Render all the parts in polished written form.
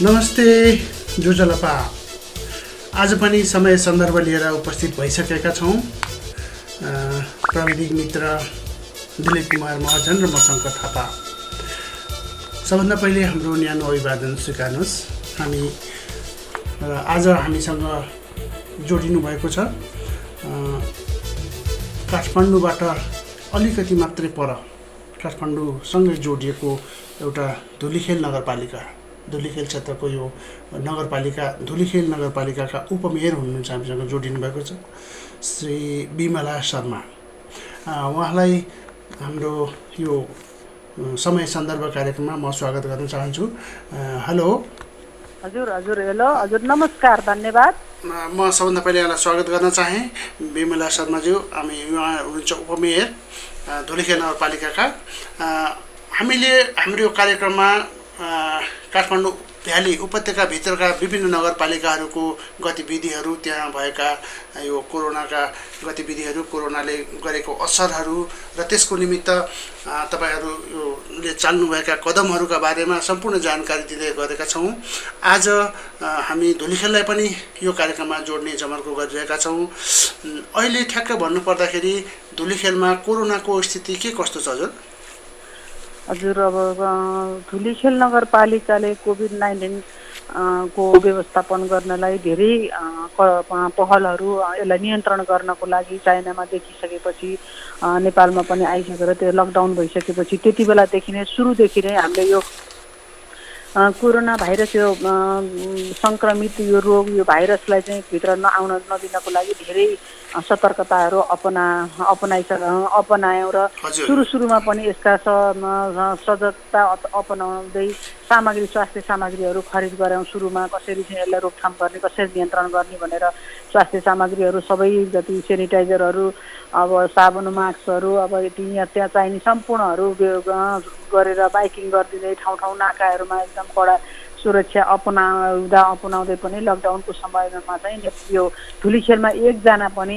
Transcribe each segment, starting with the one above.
नमस्ते जोजलपा। आज पनि समय सन्दर्भ लिएर उपस्थित भइसकेका छौँ। प्राविधिक मित्र दिलीप कुमार महाजन र म शङ्कर थापा। सबभन्दा पहिले हाम्रो न्यानो अभिवादन स्वीकार्नुहोस्। आज हामीसँग जोडिनु भएको छ काठमाडौँबाट अलिकति मात्रै पर काठमाडौँसँगै जोडिएको एउटा धुलीखेल नगरपालिका, धुलीखेल क्षेत्रको यो नगरपालिका, धुलीखेल नगरपालिकाका उपमेयर हुनुहुन्छ हामीसँग जोडिनु भएको छ श्री बिमला शर्मा। उहाँलाई हाम्रो यो समय सन्दर्भ कार्यक्रममा म स्वागत गर्न चाहन्छु। हेलो। हजुर हजुर हेलो हजुर नमस्कार, धन्यवाद। म सबभन्दा पहिले यहाँलाई स्वागत गर्न चाहेँ बिमला शर्माज्यू। हामी उहाँ हुनुहुन्छ उपमेयर धुलीखेल नगरपालिकाका। हामीले हाम्रो कार्यक्रममा काठमाडौँ भ्याली उपत्यकाभित्रका विभिन्न नगरपालिकाहरूको गतिविधिहरू, त्यहाँ भएका यो कोरोनाका गतिविधिहरू, कोरोनाले गरेको असरहरू र त्यसको निमित्त तपाईँहरूले चाल्नुभएका कदमहरूका बारेमा सम्पूर्ण जानकारी दिँदै गरेका छौँ। आज हामी धुलीखेललाई पनि यो कार्यक्रममा जोड्ने जमर्को गरिरहेका छौँ। अहिले ठ्याक्क भन्नुपर्दाखेरि धुलीखेलमा कोरोनाको स्थिति के कस्तो छ हजुर? हजुर, अब धुलीखेल नगरपालिकाले कोभिड-19 को व्यवस्थापन गर्नलाई धेरै पहलहरू, यसलाई नियन्त्रण गर्नको लागि चाइनामा देखिसकेपछि नेपालमा पनि आइसकेर त्यो लकडाउन भइसकेपछि त्यति बेलादेखि नै सुरुदेखि नै हामीले यो कोरोना भाइरस, यो सङ्क्रमित यो रोग, यो भाइरसलाई चाहिँ भित्र नआउन नदिनको लागि धेरै सतर्कताहरू अपनायौँ र सुरुमा पनि यसका सजगता अपनाउँदै सामग्री, स्वास्थ्य सामग्रीहरू खरिद गऱ्यौँ। सुरुमा कसरी चाहिँ यसलाई रोकथाम गर्ने, कसरी नियन्त्रण गर्ने भनेर स्वास्थ्य सामग्रीहरू सबै जति सेनिटाइजरहरू, अब साबुन, मास्कहरू, अब यहाँ त्यहाँ चाहिने सम्पूर्णहरू गरेर बाइकिङ गरिदिँदै ठाउँ ठाउँ नाकाहरूमा एकदम कडा सुरक्षा अपनाउँदै पनि लकडाउनको समयमा चाहिँ यो धुलीखेलमा एकजना पनि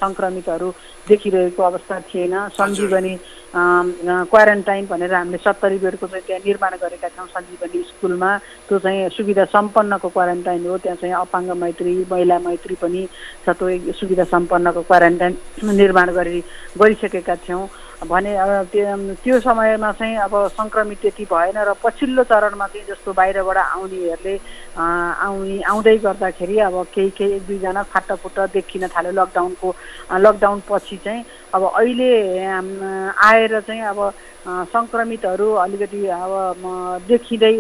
सङ्क्रमितहरू देखिरहेको अवस्था थिएन। सञ्जीवनी क्वारेन्टाइन भनेर हामीले 70 बेडको चाहिँ त्यहाँ निर्माण गरेका छौँ सञ्जीवनी स्कुलमा। त्यो चाहिँ सुविधा सम्पन्नको क्वारेन्टाइन हो। त्यहाँ चाहिँ अपाङ्ग मैत्री, महिला मैत्री पनि छ। त्यो सुविधा सम्पन्नको क्वारेन्टाइन निर्माण गरिसकेका थियौँ भने त्यो समयमा चाहिँ अब सङ्क्रमित त्यति भएन र पछिल्लो चरणमा चाहिँ जस्तो बाहिरबाट आउनेहरूले आउँदै गर्दाखेरि अब केही 1-2जना फाटाफुट्टा देखिन थाल्यो लकडाउन पछि चाहिँ। अब अहिले आएर चाहिँ अब सङ्क्रमितहरू अलिकति अब देखिँदै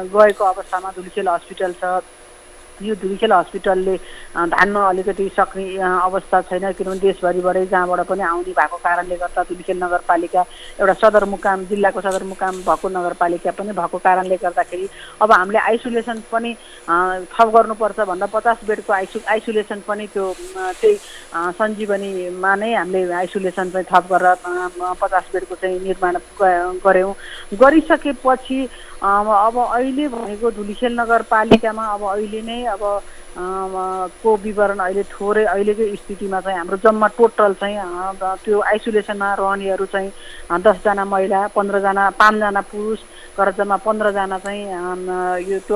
गएको अवस्थामा धुलीखेल हस्पिटल छ। यो धुलीखेल हस्पिटलले धान्न अलिकति सक्ने अवस्था छैन, किनभने देशभरिबाटै जहाँबाट पनि आउने भएको कारणले गर्दा धुलीखेल नगरपालिका एउटा सदरमुकाम, जिल्लाको सदरमुकाम भएको नगरपालिका पनि भएको कारणले गर्दाखेरि अब हामीले आइसोलेसन पनि थप गर्नुपर्छ भन्दा 50 बेडको आइसोलेसन पनि त्यही सञ्जीवनीमा नै हामीले आइसोलेसन चाहिँ थप गरेर 50 बेडको चाहिँ निर्माण गऱ्यौँ। गरिसकेपछि अब अहिले भनेको धुलीखेल नगरपालिकामा अब अहिले नै अब को विवरण अहिले थोरै अहिलेको स्थितिमा चाहिँ हाम्रो जम्मा टोटल चाहिँ त्यो आइसोलेसनमा रहनेहरू चाहिँ 10जना महिला, 5जना पुरुष गरेर जम्मा 15जना चाहिँ यो त्यो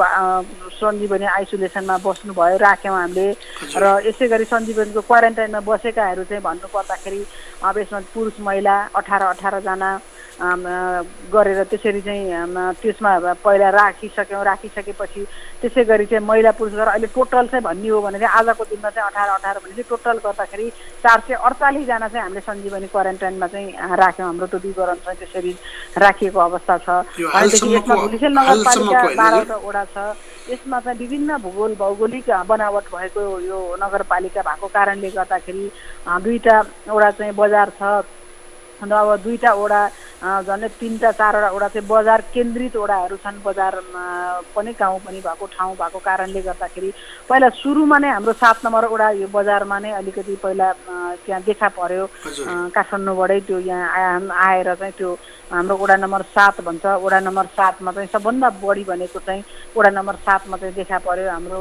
सञ्जीवनी आइसोलेसनमा बस्नुभयो, राख्यौँ हामीले। र यसै गरी सञ्जीवनीको क्वारेन्टाइनमा बसेकाहरू चाहिँ भन्नुपर्दाखेरि अब यसमा पुरुष महिला 18 जना गरेर त्यसरी चाहिँ त्यसमा पहिला राखिसकेपछि त्यसै गरी चाहिँ महिला पुरुष गरेर अहिले टोटल चाहिँ भन्ने हो भने चाहिँ आजको दिनमा चाहिँ 18 भने चाहिँ टोटल गर्दाखेरि 448 जना चाहिँ हामीले सञ्जीवनी क्वारेन्टाइनमा चाहिँ राख्यौँ। हाम्रो त्यो विवरण चाहिँ त्यसरी राखिएको अवस्था छ। अहिलेदेखि यसमा धुलीखेल नगरपालिका 12वटा वडा छ। यसमा चाहिँ विभिन्न भौगोलिक बनावट भएको यो नगरपालिका भएको कारणले गर्दाखेरि 2टा वडा चाहिँ बजार छ। अन्त अब 2टा वडा झन्डै 3-4वटा वडा चाहिँ बजार केन्द्रित वडाहरू छन्। बजारमा पनि गाउँ पनि भएको ठाउँ भएको कारणले गर्दाखेरि पहिला सुरुमा नै हाम्रो 7 नम्बर वडा यो बजारमा नै अलिकति पहिला त्यहाँ देखा पर्यो। काठमाडौँबाटै त्यो यहाँ आएर चाहिँ त्यो हाम्रो वडा नम्बर 7 भन्छ। वडा नम्बर 7मा चाहिँ सबभन्दा बढी भनेको चाहिँ वडा नम्बर 7मा चाहिँ देखा पर्यो। हाम्रो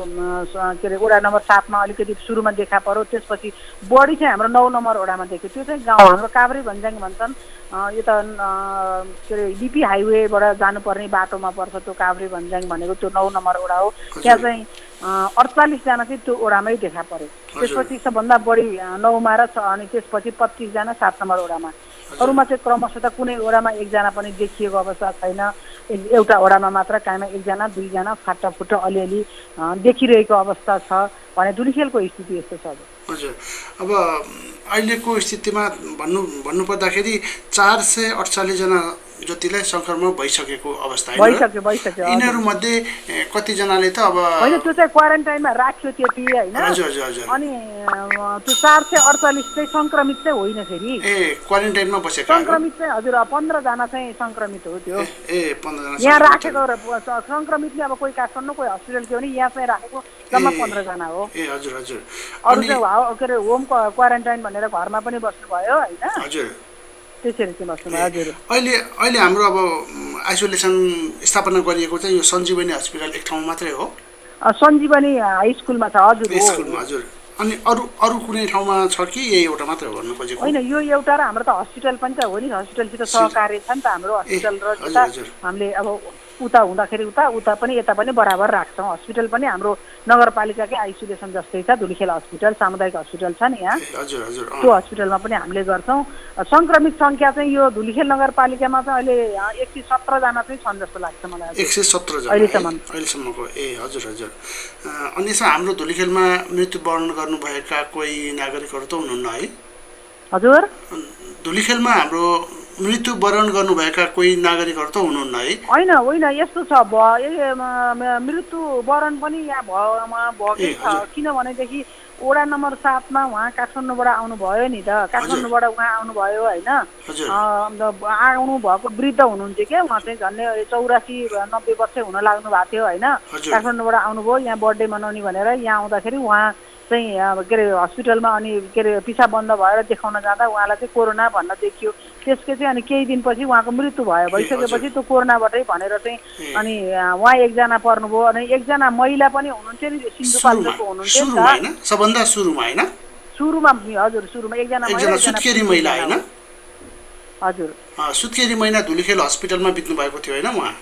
के अरे वडा नम्बर 7मा अलिकति सुरुमा देखा पर्यो, त्यसपछि बढी चाहिँ हाम्रो 9 नम्बर वडामा देख्यो। त्यो चाहिँ गाउँ हाम्रो काभ्रे भन्ज्याङ भन्छन्। यो त के अरे बिपी हाइवेबाट जानुपर्ने बाटोमा पर्छ त्यो काभ्रे भन्ज्याङ भनेको त्यो 9 नम्बर वडा हो। त्यहाँ चाहिँ 48 जना चाहिँ त्यो वडामै देखा पर्यो। त्यसपछि सबभन्दा बढी 9 मा र अनि त्यसपछि 25 जना 7 नम्बर वडामा। अरूमा चाहिँ क्रमशः कुनै वडामा एकजना पनि देखिएको अवस्था छैन। एउटा वडामा मात्र काहीँमा 1 जना 2 जना फाटाफुट्टा अलिअलि देखिरहेको अवस्था छ भने धुलिखेलको स्थिति यस्तो छ। हजुर, अब अहिलेको स्थितिमा भन्नुपर्दाखेरि 448 जना जतिलाई संक्रमण भइसकेको अवस्था भइसक्यो। यिनीहरूमध्ये कतिजनाले त अब होइन त्यो चाहिँ क्वारेन्टाइनमा राख्यो त्यति होइन। अनि त्यो 448 चाहिँ सङ्क्रमित चाहिँ होइन फेरि। क्वारेन्टाइनमा बसेको सङ्क्रमित चाहिँ हजुर 15 जना चाहिँ सङ्क्रमित हो त्यो। 15 जना यहाँ राखेको सङ्क्रमितले अब कोही काठमाडौँ कोही हस्पिटल थियो भने यहाँ चाहिँ राखेको जम्मा 15 जना हो। हजुर हजुर। अरू चाहिँ के अरे होम क्वारेन्टाइन भनेर घरमा पनि बस्नुभयो होइन। हजुर, त्यसरी चाहिँ बस्नुभयो। हजुर, अहिले हाम्रो अब आइसोलेसन स्थापना गरिएको चाहिँ यो सञ्जीवनी हस्पिटल एक ठाउँमा मात्रै हो। सञ्जीवनी हाई स्कुलमा छ। हजुर स्कुलमा। हजुर, अनि अरू कुनै ठाउँमा छ कि यही एउटा मात्रै हो भन्नु खोजेको? होइन, यो एउटा र हाम्रो त हस्पिटल पनि त हो नि। हस्पिटलसित सहकार्य छ नि त हाम्रो हस्पिटल र हामीले अब उता हुँदाखेरि उता पनि यता पनि बराबर राख्छौँ। हस्पिटल पनि हाम्रो नगरपालिकाकै आइसोलेसन जस्तै छ। धुलिखेल हस्पिटल सामुदायिक हस्पिटल छ नि यहाँ। त्यो हस्पिटलमा पनि हामीले गर्छौँ। सङ्क्रमित सङ्ख्या चाहिँ यो धुलिखेल नगरपालिकामा चाहिँ अहिले 117 जना चाहिँ छन् जस्तो लाग्छ मलाई। 117 जना अहिलेसम्मको। हजुर हजुर। अनि यसमा हाम्रो धुलिखेलमा मृत्युवरण गर्नुभएका कोही नागरिकहरू त हुनुहुन्न है? हजुर, धुलिखेलमा हाम्रो मृत्युवरण गर्नुभएका कोही नागरिकहरू त हुनुहुन्न है? होइन यस्तो छ मृत्युवरण पनि यहाँ भएकै छ। किनभनेदेखि वडा नम्बर 7 मा उहाँ काठमाडौँबाट आउनुभयो नि त। काठमाडौँबाट उहाँ आउनुभयो होइन। आउनु भएको वृद्ध हुनुहुन्थ्यो क्या। उहाँ चाहिँ झन्डै 84-90 वर्ष हुन लाग्नु भएको थियो होइन। काठमाडौँबाट आउनुभयो यहाँ बर्थडे मनाउने भनेर। यहाँ आउँदाखेरि उहाँ चाहिँ के अरे हस्पिटलमा अनि के अरे पिसा बन्द भएर देखाउन जाँदा उहाँलाई चाहिँ कोरोना भन्न देखियो। त्यसको चाहिँ अनि केही दिनपछि उहाँको मृत्यु भयो। भइसकेपछि त्यो कोरोनाबाटै भनेर चाहिँ अनि उहाँ एकजना पर्नुभयो। अनि एकजना महिला पनि हुनुहुन्थ्यो नि सिन्धुपाल्चोकको हुनुहुन्थ्यो नि त सबभन्दा सुरुमा होइन? सुरुमा हजुर सुरुमा एकजना सुत्केरी महिला होइन? हजुर, सुत्केरी महिला धुलिखेल हस्पिटलमा बित्नु भएको थियो होइन उहाँ?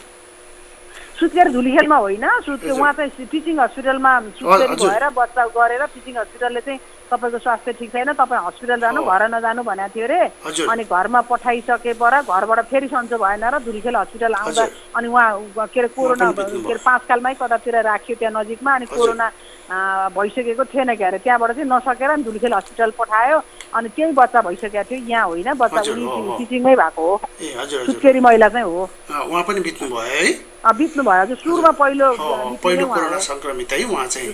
सुत्केरी धुलिखेलमा होइन। उहाँ चाहिँ टिचिङ हस्पिटलमा सुत्केरी भएर बच्चा गरेर टिचिङ हस्पिटलले चाहिँ तपाईँको स्वास्थ्य ठिक छैन तपाईँ हस्पिटल जानु घर नजानु भनेको थियो अरे। अनि घरमा पठाइसके पर घरबाट फेरि सन्चो भएन र धुलिखेल हस्पिटल आउँदा अनि उहाँ के अरे कोरोना के अरे 5 कालमै कतातिर राखियो त्यहाँ नजिकमा। अनि कोरोना भइसकेको थिएन क्या अरे। त्यहाँबाट चाहिँ नसकेर अनि धुलिखेल हस्पिटल पठायो। अनि त्यही बच्चा भइसकेको थियो यहाँ होइन। बच्चा उनी टिचिङमै भएको हो। सुत्केरी महिला चाहिँ हो। उहाँ पनि बित्नु भयो है? बित्नु भयो हजुर। सुरुमा पहिलो कोरोना संक्रमित है उहाँ चाहिँ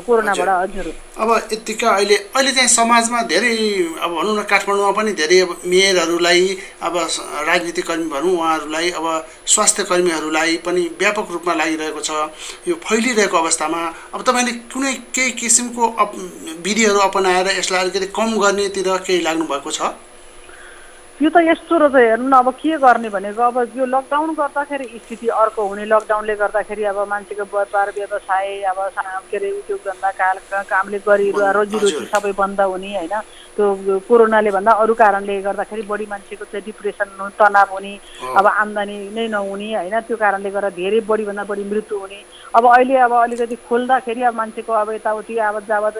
कोरोनाबाट। हजुर, अब यतिका अहिले चाहिँ समाजमा धेरै अब भनौँ न काठमाडौँमा पनि धेरै अब मेयरहरूलाई अब राजनीतिक कर्मी भनौँ उहाँहरूलाई अब स्वास्थ्य कर्मीहरूलाई पनि व्यापक रूपमा लागिरहेको छ यो फैलिरहेको अवस्थामा। अब तपाईँले कुनै केही किसिमको विधिहरू अपनाएर यसलाई अलिकति कम गर्नेतिर केही लाग्नु भएको छ? यो त यस्तो रहेछ हेर्नु न। अब के गर्ने भनेको अब यो लकडाउन गर्दाखेरि स्थिति अर्को हुने। लकडाउनले गर्दाखेरि अब मान्छेको व्यापार व्यवसाय अब के अरे उद्योग धन्दा कामले गरी रोजीरोटी सबै बन्द हुने होइन। त्यो कोरोनाले भन्दा अरू कारणले गर्दाखेरि बढी मान्छेको चाहिँ डिप्रेसन तनाव हुने। अब आम्दानी नै नहुने होइन। त्यो कारणले गर्दा धेरै बढीभन्दा बढी मृत्यु हुने। अब अहिले अब अलिकति खोल्दाखेरि अब मान्छेको अब यताउति आवत जावत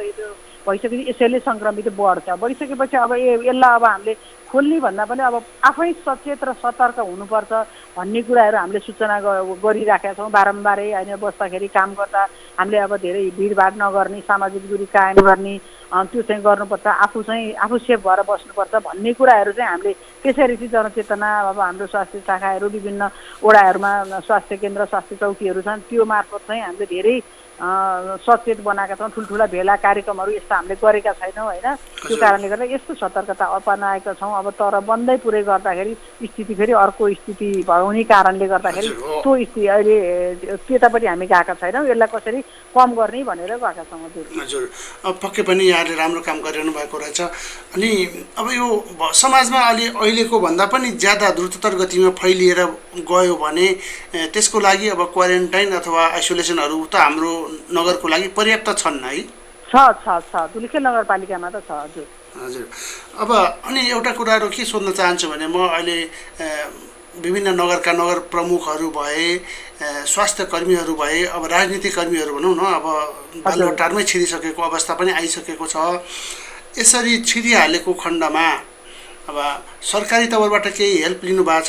भइसकेपछि यसैले सङ्क्रमित बढ्छ। बढिसकेपछि अब यसलाई अब हामीले खोल्ने भन्दा पनि अब आफै सचेत र सतर्क हुनुपर्छ भन्ने कुराहरू हामीले सूचना गरिराखेका छौँ बारम्बारै होइन। बस्दाखेरि काम गर्दा हामीले अब धेरै भिडभाड नगर्ने, सामाजिक दूरी कायम गर्ने त्यो चाहिँ गर्नुपर्छ। आफू सेफ भएर बस्नुपर्छ भन्ने कुराहरू चाहिँ हामीले त्यसरी चाहिँ जनचेतना अब हाम्रो स्वास्थ्य शाखाहरू विभिन्न वडाहरूमा स्वास्थ्य केन्द्र स्वास्थ्य चौकीहरू छन् त्यो मार्फत चाहिँ हामीले धेरै सचेत बनाएका छौँ। ठुल्ठुला भेला कार्यक्रमहरू यस्ता हामीले गरेका छैनौँ होइन। त्यो कारणले गर्दा यस्तो सतर्कता अपनाएका छौँ। अब तर बन्दै पुरै गर्दाखेरि स्थिति फेरि अर्को स्थिति हुने कारणले गर्दाखेरि त्यो स्थिति अहिले त्यतापट्टि हामी गएका छैनौँ। यसलाई कसरी कम गर्ने भनेर गएका छौँ। हजुर, अब पक्कै पनि यहाँले राम्रो काम गरिरहनु भएको रहेछ। अनि अब यो समाजमा अहिलेको भन्दा पनि ज्यादा द्रुततर गतिमा फैलिएर गयो भने त्यसको लागि अब क्वारेन्टाइन अथवा आइसोलेसनहरू त हाम्रो नगरको लागि पर्याप्त छन् है? छ धुलिखेल नगरपालिकामा त छ। हजुर, हजुर। अब अनि एउटा कुराहरू के सोध्न चाहन्छु भने म अहिले विभिन्न नगरका नगर प्रमुखहरू भए, स्वास्थ्य कर्मीहरू भए, अब राजनीतिक कर्मीहरू भनौँ न, अब बालुवाटारमै छिरिसकेको अवस्था पनि आइसकेको छ। यसरी छिरिहालेको खण्डमा अब सरकारी तवरबाट केही हेल्प लिनु भएको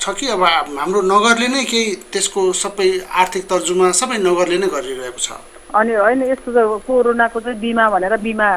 छ कि अब हाम्रो नगरले नै केही त्यसको सबै आर्थिक तर्जुमा सबै नगरले नै गरिरहेको छ? अनि होइन, यस्तो त कोरोनाको चाहिँ बिमा भनेर बिमा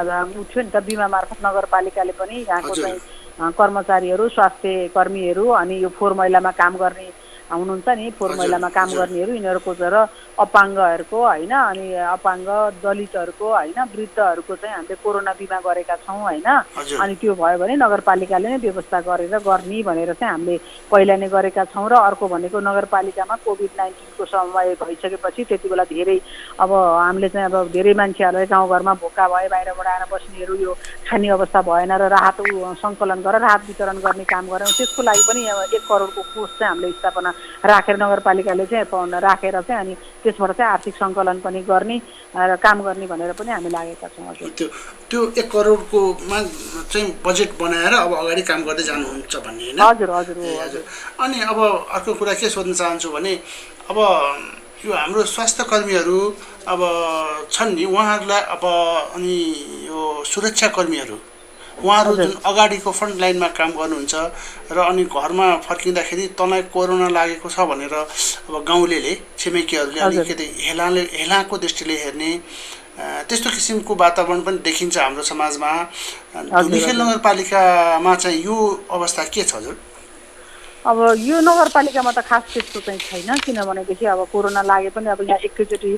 उठ्यो नि त, बिमा मार्फत नगरपालिकाले पनि यहाँको चाहिँ कर्मचारीहरू, स्वास्थ्य कर्मीहरू, अनि यो फोहोर मैलामा काम गर्ने हुनुहुन्छ नि, फोहोर मैलामा काम गर्नेहरू, यिनीहरूको र अपाङ्गहरूको होइन, अनि अपाङ्ग दलितहरूको होइन, वृद्धहरूको चाहिँ हामीले कोरोना बिमा गरेका छौँ होइन। अनि त्यो भयो भने नगरपालिकाले नै व्यवस्था गरेर गर्ने भनेर चाहिँ हामीले पहिला नै गरेका छौँ। र अर्को भनेको नगरपालिकामा कोभिड-19को समय भइसकेपछि त्यति बेला धेरै अब हामीले चाहिँ अब धेरै मान्छेहरूलाई गाउँघरमा भोका भए बाहिरबाट आएर बस्नेहरू यो खाने अवस्था भएन र राहत सङ्कलन गरेर राहत वितरण गर्ने काम गऱ्यौँ। त्यसको लागि पनि अब 1 करोडको कोष चाहिँ हामीले स्थापना राखेर नगरपालिकाले चाहिँ राखेर चाहिँ अनि त्यसबाट चाहिँ आर्थिक सङ्कलन पनि गर्ने र काम गर्ने भनेर पनि हामी लागेका छौँ। त्यो 1 करोडकोमा चाहिँ बजेट बनाएर अब अगाडि काम गर्दै जानुहुन्छ भन्ने होइन? हजुर हजुर हजुर। अनि अब अर्को कुरा के सोध्न चाहन्छु भने अब यो हाम्रो स्वास्थ्य कर्मीहरू अब छन् नि, उहाँहरूलाई अब अनि यो सुरक्षा कर्मीहरू उहाँहरू जुन अगाडिको फ्रन्ट लाइनमा काम गर्नुहुन्छ र अनि घरमा फर्किँदाखेरि तँलाई कोरोना लागेको छ भनेर अब गाउँलेले छिमेकीहरूले अलिकति हेलाको दृष्टिले हेर्ने त्यस्तो किसिमको वातावरण पनि देखिन्छ हाम्रो समाजमा। धुलिखेल नगरपालिकामा चाहिँ यो अवस्था के छ हजुर? अब यो नगरपालिकामा त खास त्यस्तो चाहिँ छैन, किनभनेदेखि अब कोरोना लागे पनि अब यहाँ एकैचोटि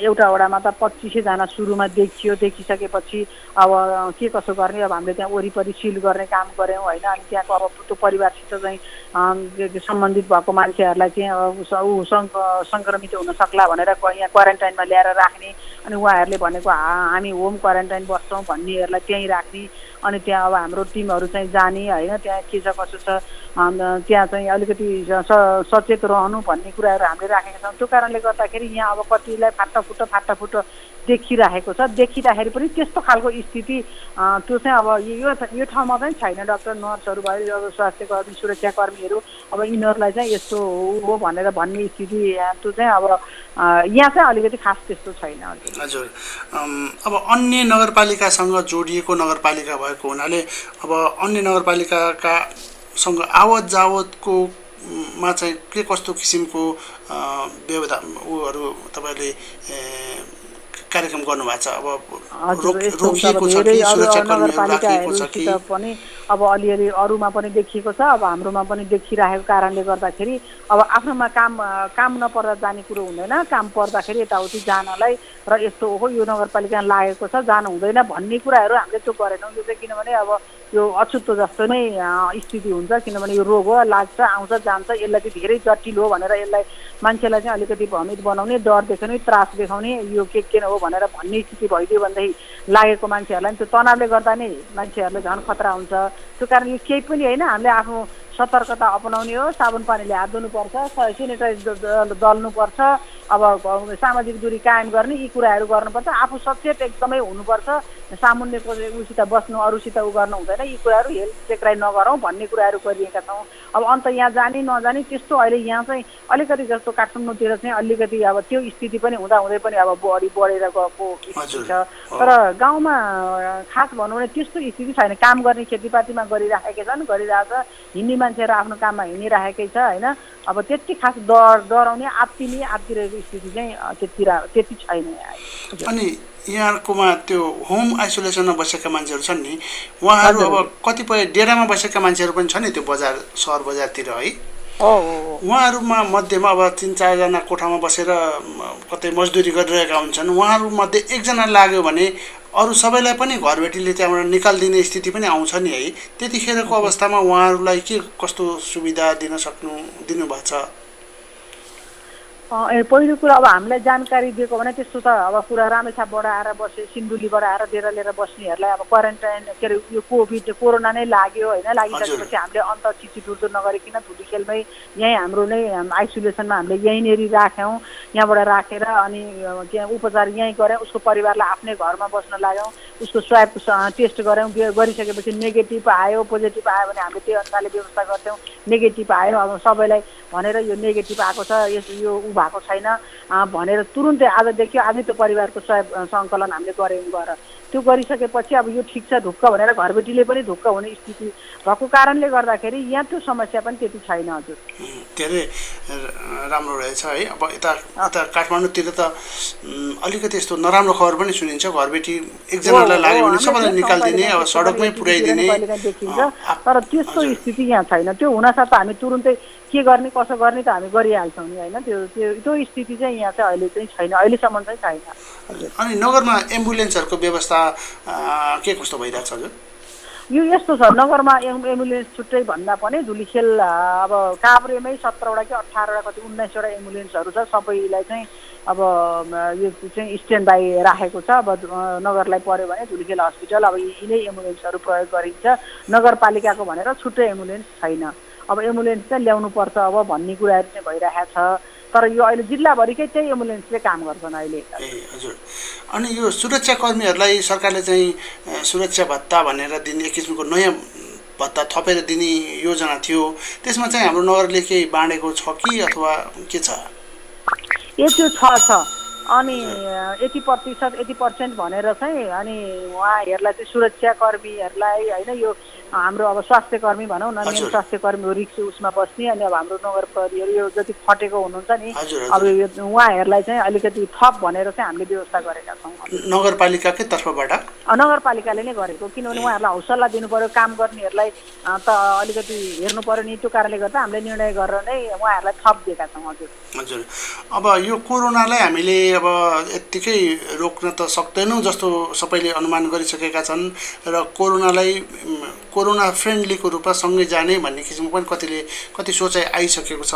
एउटा वडामा त 2500 जना सुरुमा देखिसकेपछि अब के कसो गर्ने, अब हामीले त्यहाँ वरिपरि सिल गर्ने काम गऱ्यौँ होइन। अनि त्यहाँको अब त्यो परिवारसित चाहिँ सम्बन्धित भएको मान्छेहरूलाई चाहिँ सङ्क्रमित हुन सक्ला भनेर यहाँ क्वारेन्टाइनमा ल्याएर राख्ने, अनि उहाँहरूले भनेको हामी होम क्वारेन्टाइन बस्छौँ भन्नेहरूलाई त्यहीँ राख्ने, अनि त्यहाँ अब हाम्रो टिमहरू चाहिँ जाने होइन, त्यहाँ के छ कसो छ त्यहाँ चाहिँ अलिकति सचेत रहनु भन्ने कुराहरू हामीले राखेका छौँ। त्यो कारणले गर्दाखेरि यहाँ अब कतिलाई फाटाफुटो देखिरहेको छ। देखिँदाखेरि पनि त्यस्तो खालको स्थिति त्यो चाहिँ अब यो ठाउँमा चाहिँ छैन। डाक्टर नर्सहरू भयो, अब स्वास्थ्य कर्मी, सुरक्षा कर्मीहरू, अब यिनीहरूलाई चाहिँ यस्तो हो भनेर भन्ने स्थिति त्यो चाहिँ अब यहाँ चाहिँ अलिकति खास त्यस्तो छैन। हजुर। अब अन्य नगरपालिकासँग जोडिएको नगरपालिका भएको हुनाले अब अन्य नगरपालिकासँग आवत जावतको मा चाहिँ के कस्तो किसिमको व्यवस्था उहरू तपाईँले कार्यक्रम गर्नुभएको छ? अब रोकिएको छ कि सुरक्षा कर्मीहरू राखिएको छ कि? पनि अब अलिअलि अरूमा पनि देखिएको छ, अब हाम्रोमा पनि देखिरहेको कारणले गर्दाखेरि अब आफ्नोमा काम नपर्दा जाने कुरो हुँदैन, काम पर्दाखेरि यताउति जानलाई र यस्तो हो यो नगरपालिका लागेको छ जानु हुँदैन भन्ने कुराहरू हामीले त्यो गरेनौँ। यो चाहिँ किनभने अब यो अछुतो जस्तो नै स्थिति हुन्छ, किनभने यो रोग हो, लाग्छ आउँछ जान्छ, यसलाई चाहिँ धेरै जटिल हो भनेर यसलाई मान्छेलाई चाहिँ अलिकति भ्रमित बनाउने, डर देखाउने, त्रास देखाउने, यो के हो भनेर भन्ने स्थिति भइदियो भनेदेखि लागेको मान्छेहरूलाई त्यो तनावले गर्दा नै मान्छेहरूलाई झन् खतरा हुन्छ। त्यो कारण यो केही पनि होइन, हामीले आफ्नो सतर्कता अपनाउने हो, साबुन पानीले हात धुनुपर्छ, सेनिटाइज दल्नुपर्छ, अब सामाजिक दूरी कायम गर्ने, यी कुराहरू गर्नुपर्छ, आफू सचेत एकदमै हुनुपर्छ, सामुन्यको उसित बस्नु, अरूसित गर्नु हुँदैन, यी कुराहरू हेल्थ चेकराइ नगरौँ भन्ने कुराहरू गरिएका छौँ। अब अन्त यहाँ जाने नजाने त्यस्तो अहिले यहाँ चाहिँ अलिकति जस्तो काठमाडौँतिर चाहिँ अलिकति अब त्यो स्थिति पनि हुँदै पनि अब बढेर गएको स्थिति छ। तर गाउँमा खास भनौँ भने त्यस्तो स्थिति छैन। काम गर्ने खेतीपातीमा गरिरहेका छन्, गरिरहेछ, हिँड्ने मान्छेहरू आफ्नो काममा हिँडिरहेकै छ होइन। अब त्यति खास डराउने आत्तिरहेको स्थिति चाहिँ त्यति छैन। अनि यहाँकोमा त्यो होम आइसोलेसनमा बसेका मान्छेहरू छन् नि, उहाँहरू अब कतिपय डेरामा बसेका मान्छेहरू पनि छन् नि त्यो बजार सहर बजारतिर है, उहाँहरूमा मध्येमा अब 3-4 जना कोठामा बसेर कतै मजदुरी गरिरहेका हुन्छन्, उहाँहरूमध्ये एकजना लाग्यो भने अरू सबैलाई पनि घरबेटीले त्यहाँबाट निकालिदिने स्थिति पनि आउँछ नि है। त्यतिखेरको अवस्थामा उहाँहरूलाई के कस्तो सुविधा दिनुभएको छ? पहिलो कुरा अब हामीलाई जानकारी दिएको भने त्यस्तो त अब पुरा रामेछापबाट आएर बसे सिन्धुलीबाट आएर डेरा लिएर बस्नेहरूलाई अब क्वारेन्टाइन के अरे यो कोरोना नै लाग्यो होइन लागिसकेपछि हामीले अन्त छिटो नगरिकन धुलीखेलमै यहीँ हाम्रो नै आइसोलेसनमा हामीले यहीँनेरि राख्यौँ यहाँबाट राखेर अनि त्यहाँ उपचार यहीँ गऱ्यौँ उसको परिवारलाई आफ्नै घरमा बस्न लाग्यौँ उसको स्वाब टेस्ट गऱ्यौँ गरिसकेपछि नेगेटिभ आयो पोजिटिभ आयो भने हामीले त्यो अनुसारले व्यवस्था गर्थ्यौँ नेगेटिभ आयो अब सबैलाई भनेर यो नेगेटिभ आएको छ यो ऊ भएको छैन भनेर तुरुन्तै आजदेखि आजै त्यो परिवारको स्वाब सङ्कलन हामीले गऱ्यौँ गएर त्यो गरिसकेपछि अब यो ठिक छ ढुक्क भनेर घरबेटीले पनि ढुक्क हुने स्थिति भएको कारणले गर्दाखेरि यहाँ त्यो समस्या पनि त्यति छैन हजुर धेरै राम्रो रहेछ है अब यता काठमाडौँतिर त अलिकति यस्तो नराम्रो खबर पनि सुनिन्छ घरबेटी एकजनालाई लाग्यो भने सबैलाई निकालिदिने अब सडकमै पुर्याइदिने देखिन्छ तर त्यस्तो स्थिति यहाँ छैन त्यो हुनसाथ हामी तुरुन्तै के गर्ने कसो गर्ने त हामी गरिहाल्छौँ नि होइन त्यो स्थिति चाहिँ यहाँ चाहिँ अहिले चाहिँ छैन अहिलेसम्म चाहिँ छैन अनि नगरमा एम्बुलेन्सहरूको व्यवस्था के कस्तो भइरहेको छ हजुर यो यस्तो छ नगरमा एम्बुलेन्स छुट्टै भन्दा पनि धुलीखेल अब काभ्रेमै 17वटा कि 18वटा कति 19वटा एम्बुलेन्सहरू छ सबैलाई चाहिँ अब यो चाहिँ स्ट्यान्ड बाई राखेको छ अब नगरलाई पर्यो भने धुलीखेल हस्पिटल अब यिनै एम्बुलेन्सहरू प्रयोग गरिन्छ नगरपालिकाको भनेर छुट्टै एम्बुलेन्स छैन अब एम्बुलेन्स चाहिँ ल्याउनु पर्छ अब भन्ने कुराहरू चाहिँ भइरहेको छ तर यो अहिले जिल्लाभरिकै चाहिँ एम्बुलेन्सले काम गर्छन् अहिले हजुर अनि यो सुरक्षाकर्मीहरूलाई सरकारले चाहिँ सुरक्षा भत्ता भनेर दिने एक किसिमको नयाँ भत्ता थपेर दिने योजना थियो त्यसमा चाहिँ हाम्रो नगरले केही बाँडेको छ कि अथवा के छ त्यो छ अनि 80% भनेर चाहिँ अनि उहाँहरूलाई चाहिँ सुरक्षाकर्मीहरूलाई होइन यो हाम्रो अब स्वास्थ्य कर्मी भनौँ न मेन स्वास्थ्य कर्मीहरू रिक्स उसमा बस्ने अनि अब हाम्रो नगर प्रहरीहरू यो जति खटेको हुनुहुन्छ नि अब यो उहाँहरूलाई चाहिँ अलिकति थप भनेर चाहिँ हामीले व्यवस्था गरेका छौँ नगरपालिकाकै तर्फबाट नगरपालिकाले नै गरेको किनभने उहाँहरूलाई हौसला दिनु पर्यो काम गर्नेहरूलाई त अलिकति हेर्नु पर्यो नि त्यो कारणले गर्दा हामीले निर्णय गरेर नै उहाँहरूलाई थप दिएका छौँ हजुर अब यो कोरोनालाई हामीले अब यत्तिकै रोक्न त सक्दैनौँ जस्तो सबैले अनुमान गरिसकेका छन् र कोरोना फ्रेन्डलीको रूपमा सँगै जाने भन्ने किसिमको पनि कति सोचाइ आइसकेको छ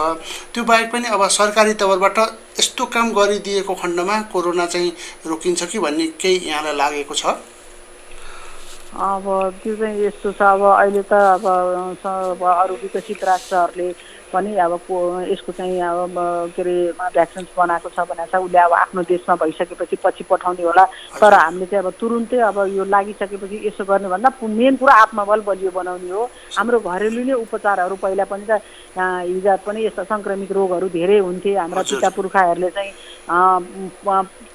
त्यो बाहेक पनि अब सरकारी तवरबाट यस्तो काम गरिदिएको खण्डमा कोरोना चाहिँ रोकिन्छ कि भन्ने केही यहाँलाई लागेको छ अब त्यो चाहिँ यस्तो छ अब अहिले त अब अरू विकसित राष्ट्रहरूले पनि अब यसको चाहिँ अब के अरे भ्याक्सिन्स बनाएको छ भनेर चाहिँ उसले अब आफ्नो देशमा भइसकेपछि पछि पठाउने होला तर हामीले चाहिँ अब तुरुन्तै अब यो लागिसकेपछि यसो गर्ने भन्दा मेन कुरा आत्मबल बलियो बनाउने हो हाम्रो घरेलु नै उपचारहरू पहिला पनि त हिजो पनि यस्ता सङ्क्रमित रोगहरू धेरै हुन्थे हाम्रा पिता पुर्खाहरूले चाहिँ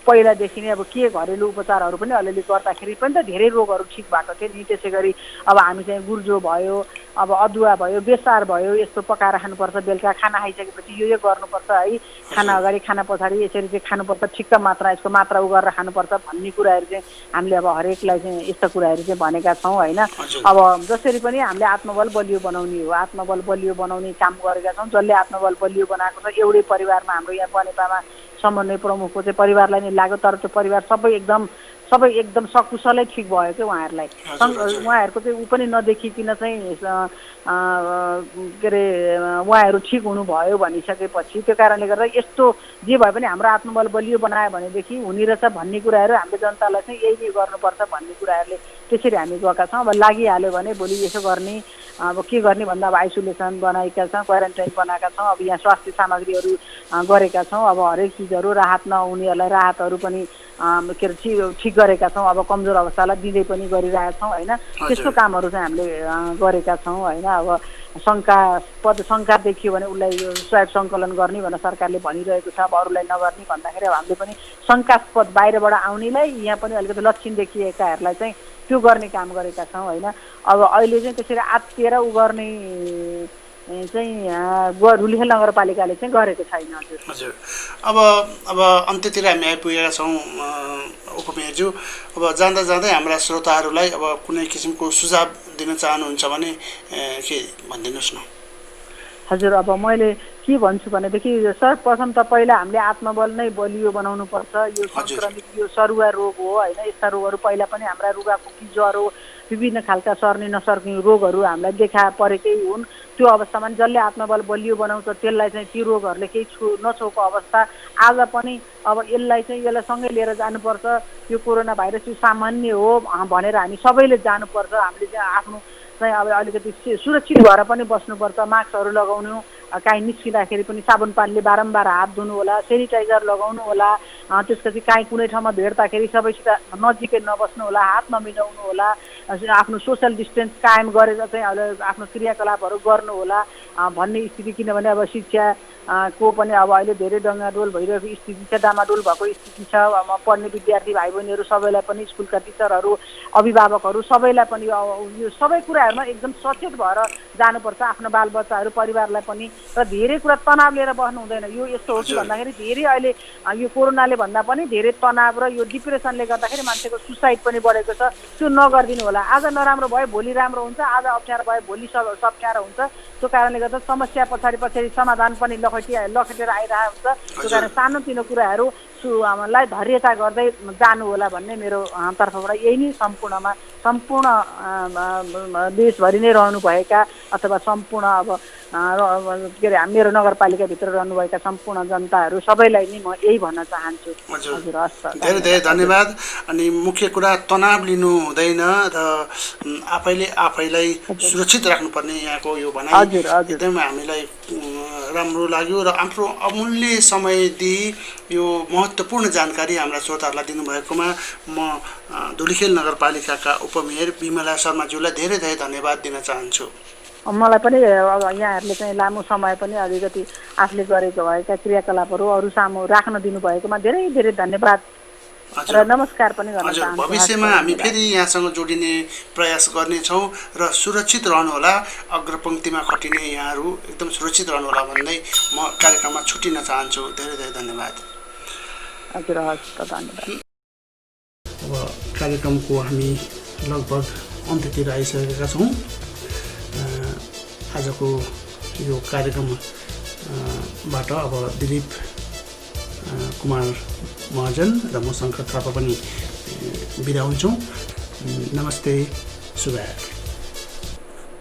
पहिलादेखि नै अब के घरेलु उपचारहरू पनि अलिअलि गर्दाखेरि पनि त धेरै रोगहरू ठिक भएको थियो नि त्यसै गरी अब हामी चाहिँ गुर्जो भयो अब अदुवा भयो बेसार भयो यस्तो पकाएर खानुपर्छ बेलुका खाना खाइसकेपछि यो गर्नुपर्छ है खाना अगाडि खाना पछाडि यसरी चाहिँ खानुपर्छ ठिक्क मात्रा यसको मात्रा उ गरेर खानुपर्छ भन्ने कुराहरू चाहिँ हामीले अब हरेकलाई चाहिँ यस्ता कुराहरू चाहिँ भनेका छौँ होइन अब जसरी पनि हामीले आत्मबल बलियो बनाउने हो आत्मबल बलियो बनाउने काम गरेका छौँ जसले आत्मबल बलियो बनाएको छ एउटै परिवारमा हाम्रो यहाँ बनेपामा समन्वय प्रमुखको चाहिँ परिवारलाई नै लाग्यो तर त्यो परिवार सबै एकदम सकुशलै ठिक भयो क्या उहाँहरूलाई उहाँहरूको चाहिँ ऊ पनि नदेखिकन चाहिँ के अरे उहाँहरू ठिक हुनुभयो भनिसकेपछि त्यो कारणले गर्दा यस्तो जे भए पनि हाम्रो आत्मबल बलियो बनायो भनेदेखि हुने रहेछ भन्ने कुराहरू हामीले जनतालाई चाहिँ यही गर्नुपर्छ भन्ने कुराहरूले त्यसरी हामी गएका छौँ अब लागिहाल्यो भने भोलि यसो गर्ने अब के गर्ने भन्दा अब आइसोलेसन बनाएका छौँ क्वारेन्टाइन बनाएका छौँ अब यहाँ स्वास्थ्य सामग्रीहरू गरेका छौँ अब हरेक चिजहरू राहत नहुनेहरूलाई राहतहरू पनि के अरे ठिक गरेका छौँ अब कमजोर अवस्थालाई दिँदै पनि गरिरहेका छौँ होइन त्यस्तो कामहरू चाहिँ हामीले गरेका छौँ होइन अब शङ्का देखियो भने उसलाई स्वाब सङ्कलन गर्ने भनेर सरकारले भनिरहेको छ अब अरूलाई नगर्ने भन्दाखेरि अब हामीले पनि शङ्कास्पद बाहिरबाट आउनेलाई यहाँ पनि अलिकति लक्षण देखिएकाहरूलाई चाहिँ त्यो गर्ने काम गरेका छौँ होइन अब अहिले चाहिँ त्यसरी आत्तिएर उ गर्ने चाहिँ धुलिखेल नगरपालिकाले चाहिँ गरेको छैन हजुर अब अन्त्यतिर हामी आइपुगेका छौँ उपमेयरज्यू अब जाँदै हाम्रा श्रोताहरूलाई अब कुनै किसिमको सुझाव दिन चाहनुहुन्छ भने के भनिदिनुहोस् न हजुर अब मैले के भन्छु भनेदेखि सर्वप्रथम त पहिला हामीले आत्मबल नै बलियो बनाउनु पर्छ यो सङ्क्रमित यो सरुवा रोग हो होइन यस्ता रोगहरू पहिला पनि हाम्रा रुगाखोकी ज्वरो विभिन्न खालका सर्ने नसर्ने रोगहरू हामीलाई देखा परेकै हुन् त्यो अवस्थामा जसले आत्मबल बलियो बनाउँछ त्यसलाई चाहिँ ती रोगहरूले केही नछोको अवस्था आज पनि अब यसलाई सँगै लिएर जानुपर्छ। यो कोरोना भाइरस यो सामान्य हो भनेर हामी सबैले जानुपर्छ। हामीले चाहिँ आफ्नो चाहिँ अब अलिकति सुरक्षित भएर पनि बस्नुपर्छ। मास्कहरू लगाउनु, काहीँ निस्किँदाखेरि पनि साबुन पानीले बारम्बार हात धुनु होला, सेनिटाइजर लगाउनु होला। त्यसपछि काहीँ कुनै ठाउँमा भेट्दाखेरि सबैसित नजिकै नबस्नु होला, हात नमिलाउनु होला, आफ्नो सोसल डिस्टेन्स कायम गरेर चाहिँ आफ्नो क्रियाकलापहरू गर्नु होला भन्ने स्थिति। किनभने अब शिक्षा को पनि अब अहिले धेरै डङ्गाडोल भइरहेको स्थिति छ, डामाडोल भएको स्थिति छ। पढ्ने विद्यार्थी भाइ बहिनीहरू सबैलाई पनि, स्कुलका टिचरहरू, अभिभावकहरू सबैलाई पनि यो सबै कुराहरूमा एकदम सचेत भएर जानुपर्छ। आफ्नो बालबच्चाहरू परिवारलाई पनि र धेरै कुरा तनाव लिएर बस्नु हुँदैन। यो यस्तो हो कि भन्दाखेरि धेरै अहिले यो कोरोनाले भन्दा पनि धेरै तनाव र यो डिप्रेसनले गर्दाखेरि मान्छेको सुसाइड पनि बढेको छ। त्यो नगरिदिनु होला। आज नराम्रो भयो भोलि राम्रो हुन्छ, आज अप्ठ्यारो भयो भोलि सप्ठ्यारो हुन्छ। त्यो कारणले गर्दा समस्या पछाडि समाधान पनि लखेटेर आइरहेको हुन्छ। त्यो कारण सानोतिनो कुराहरू लाई धैर्यता गर्दै जानु होला भन्ने मेरो तर्फबाट यही नै सम्पूर्ण देशभरि नै रहनुभएका अथवा सम्पूर्ण अब के अरे मेरो नगरपालिकाभित्र रहनुभएका सम्पूर्ण जनताहरू सबैलाई नै म यही भन्न चाहन्छु। हजुर, हस्, धेरै धेरै धन्यवाद। अनि मुख्य कुरा तनाव लिनु हुँदैन र आफैलाई सुरक्षित राख्नुपर्ने यहाँको यो भनाइ एकदम हामीलाई राम्रो लाग्यो र आफ्नो अमूल्य समय दिई यो महत्त्वपूर्ण जानकारी हाम्रा श्रोताहरूलाई दिनुभएकोमा म धुलिखेल नगरपालिकाका उपमेयर बिमला शर्माज्यूलाई धेरै धेरै धन्यवाद दिन चाहन्छु। मलाई पनि यहाँहरूले चाहिँ लामो समय पनि अलिकति आफूले गरेको भएका क्रियाकलापहरू अरू सामु राख्न दिनुभएकोमा धेरै धेरै धन्यवाद र नमस्कार पनि गर्न चाहन्छु। भविष्यमा हामी फेरि यहाँसँग जोडिने प्रयास गर्नेछौँ र सुरक्षित रहनुहोला। अग्रपङ्क्तिमा खटिने यहाँहरू एकदम सुरक्षित रहनुहोला भन्दै म कार्यक्रममा छुटिन चाहन्छु। धेरै धेरै धन्यवाद। हजुर, हस् त, धन्यवाद। अब कार्यक्रमको हामी लगभग अन्त्यतिर आइसकेका छौँ। आजको यो कार्यक्रमबाट अब दिलीप कुमार महाजन र म शङ्कर थापा पनि बिदा हुन्छौँ। नमस्ते, शुभ।